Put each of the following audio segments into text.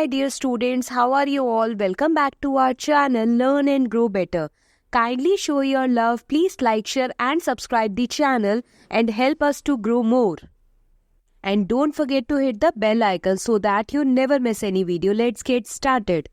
my dear students, how are you all? Welcome back to our channel Learn and Grow Better. Kindly show your love, please like, share and subscribe the channel and help us to grow more. And don't forget to hit the bell icon so that you never miss any video. Let's get started.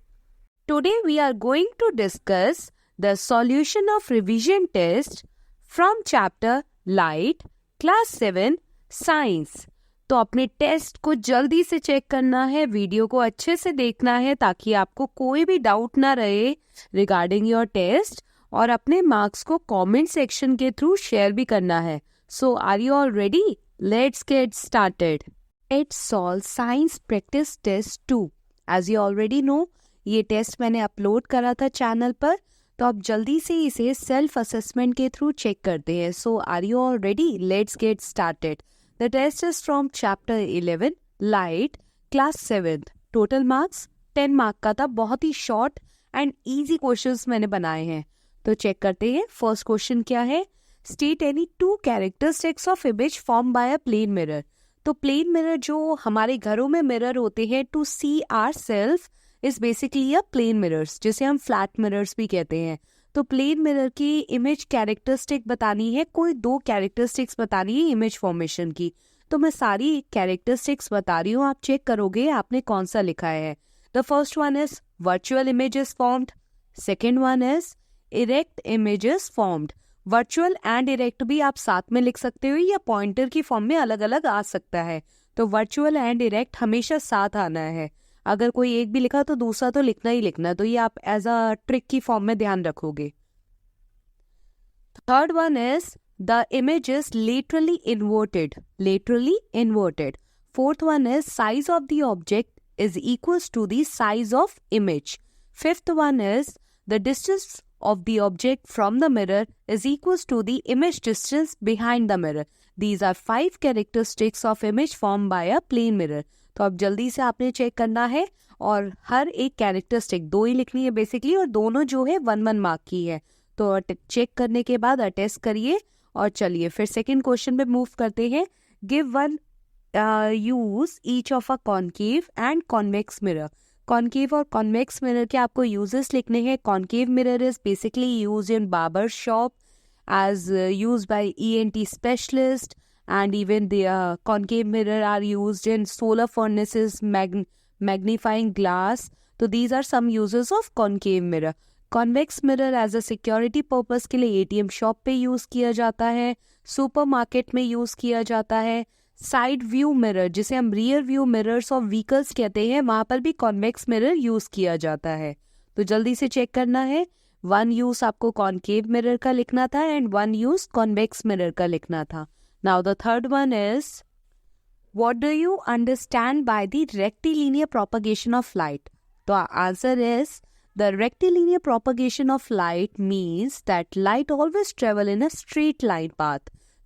Today we are going to discuss the solution of revision test from chapter Light, class 7, Science. तो अपने test को जल्दी से check करना है, video को अच्छे से देखना है ताकि आपको कोई भी डाउट ना रहे रिगार्डिंग योर टेस्ट, और अपने मार्क्स को कमेंट सेक्शन के थ्रू शेयर भी करना है. So are you all ready? Let's get started. It's solve science practice test 2. As you already know, ये टेस्ट मैंने अपलोड करा था चैनल पर, तो आप जल्दी से इसे सेल्फ असेसमेंट के थ्रू चेक करते हैं. So are you all ready? Let's get started. The test is from chapter 11, Light, class 7th. Total marks 10 mark का था. बहुत ही शॉर्ट एंड इजी क्वेश्चंस मैंने बनाए हैं, तो चेक करते हैं. फर्स्ट क्वेश्चन क्या है? State any 2 characteristics of image form by a plane mirror. तो प्लेन मिरर जो हमारे घरों में मिरर होते हैं to see our self is basically a plane mirrors, जिसे हम फ्लैट मिरर्स भी कहते हैं. तो प्लेन मिरर की इमेज कैरेक्टरिस्टिक बतानी है, कोई 2 कैरेक्टरिस्टिक्स बतानी है इमेज फॉर्मेशन की. तो मैं सारी कैरेक्टरिस्टिक्स बता रही हूँ, आप चेक करोगे आपने कौन सा लिखा है. The first one is virtual images formed. Second one is erect images formed. Virtual and erect भी आप साथ में लिख सकते हो या पॉइंटर की फॉर्म में अलग अलग आ सकता है. तो वर्चुअल एंड इरेक्ट हमेशा साथ आना है. अगर कोई एक भी लिखा तो दूसरा तो लिखना ही लिखना, तो ये आप एज अ ट्रिक की फॉर्म में ध्यान रखोगे. Third one is the image is laterally inverted. Laterally inverted. Fourth one is size of the object is equals to the size of image. Fifth one is the distance of the object from the mirror is equals to the image distance behind the mirror. These are 5 characteristics of image formed by a plane mirror. तो अब जल्दी से आपने check करना है और हर एक characteristic 2 ही लिखनी है बेसिकली, और दोनों जो है 1-1 मार्क की है. तो चेक करने के बाद अटेस्ट करिए और चलिए फिर सेकेंड क्वेश्चन पे मूव करते हैं. Give one use each of a concave and convex mirror. Concave और कॉन्वेक्स मिरर के आपको यूजेस लिखने हैं. Concave mirror is basically use in barber shop as used by ENT specialist, and even the concave mirror are used in solar furnaces, magnifying glass. So these are some uses of concave mirror. Convex mirror as a security purpose के लिए ATM shop पे use किया जाता है, supermarket में use किया जाता है. साइड व्यू मिरर, जिसे हम rear view mirrors of vehicles कहते हैं, वहाँ पर भी कॉन्वेक्स मिरर यूज़ किया जाता है. तो जल्दी से चेक करना है. 1 यूज आपको कॉनकेव मिरर का लिखना था एंड 1 यूज कॉन्वेक्स मिरर का लिखना था. Now the third one is what do you understand by the rectilinear propagation of light. तो answer is the rectilinear propagation of light means that light always travel in a straight line path.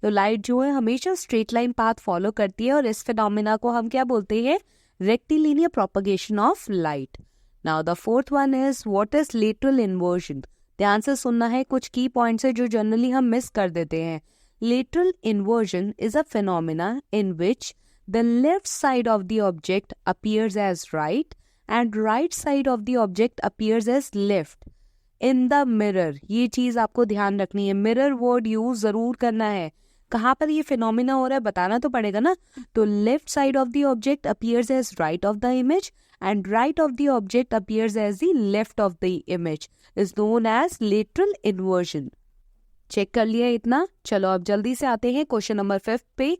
तो light जो है हमेशा straight line path follow करती है, और इस phenomena को हम क्या बोलते हैं? Rectilinear propagation of light. Now the fourth one is what is lateral inversion. ध्यान से सुनना है, कुछ की पॉइंट्स है जो जनरली हम मिस कर देते हैं. Lateral inversion is a phenomena in which the left side of the object appears as right and right side of the object appears as left in the mirror. ये चीज आपको ध्यान रखनी है. mirror word यूज जरूर करना है. कहाँ पर ये फिनोमिना हो रहा है बताना तो पड़ेगा ना. तो left side of the object appears as right of the image and right of the object appears as the left of the image is known as lateral inversion. Check कर लिया इतना. चलो अब जल्दी से आते हैं क्वेश्चन नंबर 5 पे.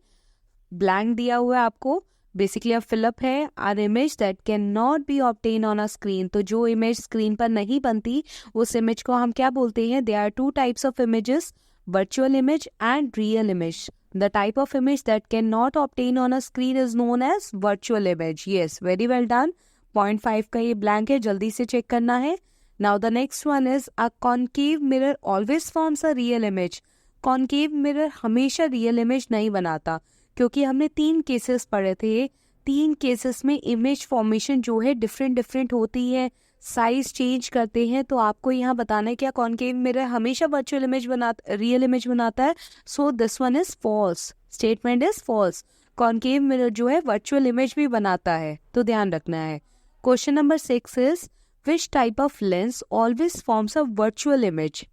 ब्लैंक दिया हुआ है आपको, बेसिकली अब फिलअप है. Are image that can not be obtain on a screen. तो जो इमेज स्क्रीन पर नहीं बनती उस इमेज को हम क्या बोलते हैं? There are 2 types of images, virtual image and real image. The type of image that cannot obtain on a screen is known as virtual image. Yes, very well done. 0.5 का ये blank है, जल्दी से चेक करना है. Now the next one is a concave mirror always forms a real image. Concave mirror हमेशा real image नहीं बनाता, क्योंकि हमने 3 केसेस पढ़े थे. 3 केसेस में इमेज फॉर्मेशन जो है डिफरेंट होती है, साइज चेंज करते हैं. तो आपको यहाँ बताना है क्या कॉनकेव मिरर हमेशा वर्चुअल इमेज रियल इमेज बनाता है. So this one is false. Statement is false. Concave mirror जो है वर्चुअल इमेज भी बनाता है, तो ध्यान रखना है. Question number 6 is, which type of lens always forms a virtual image?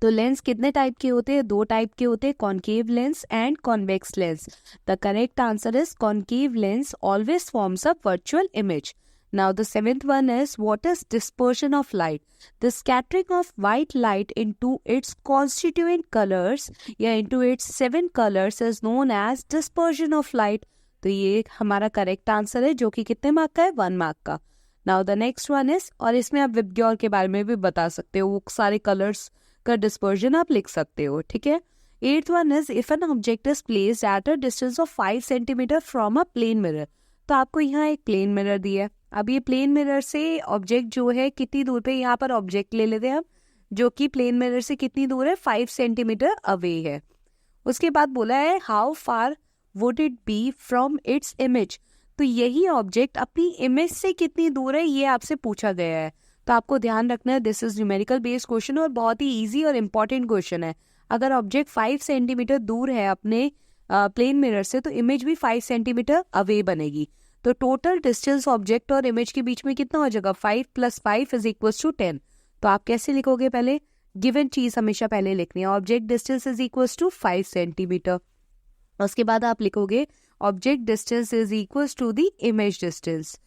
तो लेंस कितने टाइप के होते हैं? 2 टाइप के होते हैं, concave lens and convex lens. The correct answer is concave lens always forms a virtual image. Now the seventh one is, what is dispersion of light? The scattering of white light into its constituent colors या into its 7 colors is known as dispersion of light. तो ये हमारा correct answer है जो कि कितने mark का है? 1 मार्क का. Now the next one is, और इसमें आप विबग्योर के बारे में भी बता सकते हो, वो सारे कलर्स का डिस्पर्जन आप लिख सकते हो. ठीक है. 8th one is, if an object is placed at a distance of 5 centimeter from a plane mirror. तो आपको यहाँ एक प्लेन मिरर दिया है. अब ये प्लेन मिरर से ऑब्जेक्ट जो है कितनी दूर पे, यहाँ पर ऑब्जेक्ट ले लेते हैं हम, जो कि प्लेन मिरर से कितनी दूर है? 5 सेंटीमीटर अवे है. उसके बाद बोला है how far would it be from its image. तो यही ऑब्जेक्ट अपनी इमेज से कितनी दूर है ये आपसे पूछा गया है. तो आपको ध्यान रखना है, this is numerical based question और बहुत ही ईजी और इम्पॉर्टेंट क्वेश्चन है. अगर ऑब्जेक्ट 5 सेंटीमीटर दूर है अपने प्लेन मिरर से तो इमेज भी 5 सेंटीमीटर अवे बनेगी. तो टोटल डिस्टेंस ऑब्जेक्ट और इमेज के बीच में कितना हो जाएगा? 5 + 5 इज इक्वल टू 10. तो आप कैसे लिखोगे? पहले गिवन चीज हमेशा पहले लिखनी है. Object distance is equal to 5 centimetre. उसके बाद आप लिखोगे object distance is equal to the image distance.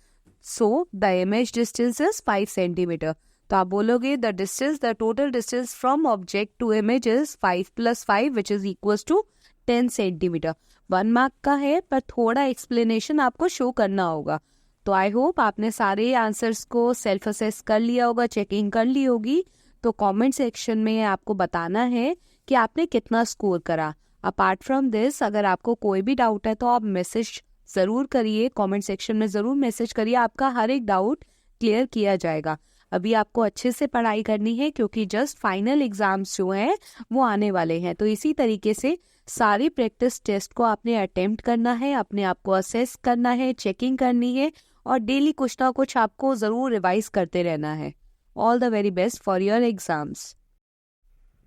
So the image distance is 5 centimetre. तो आप बोलोगे the total distance from object to image is 5 + 5 which is equal to 10 centimetre. 1 mark का है पर थोड़ा एक्सप्लेनेशन आपको शो करना होगा. तो आई होप आपने सारे आंसर्स को सेल्फ असेस कर लिया होगा, चेकिंग कर ली होगी. तो कमेंट सेक्शन में आपको बताना है कि आपने कितना स्कोर करा. अपार्ट फ्रॉम दिस, अगर आपको कोई भी डाउट है तो आप मैसेज ज़रूर करिए, कमेंट सेक्शन में ज़रूर मैसेज करिए. आपका हर एक डाउट क्लियर किया जाएगा. अभी आपको अच्छे से पढ़ाई करनी है क्योंकि जस्ट फाइनल एग्जाम्स जो हैं वो आने वाले हैं. तो इसी तरीके से सारी प्रैक्टिस टेस्ट को आपने अटेम्प्ट करना है, अपने आप को असेस करना है, चेकिंग करनी है और डेली कुछ ना कुछ आपको ज़रूर रिवाइज करते रहना है. All the very best for your exams.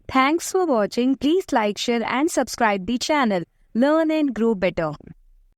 Thanks for watching. Please like, share and subscribe the channel. Learn and grow better.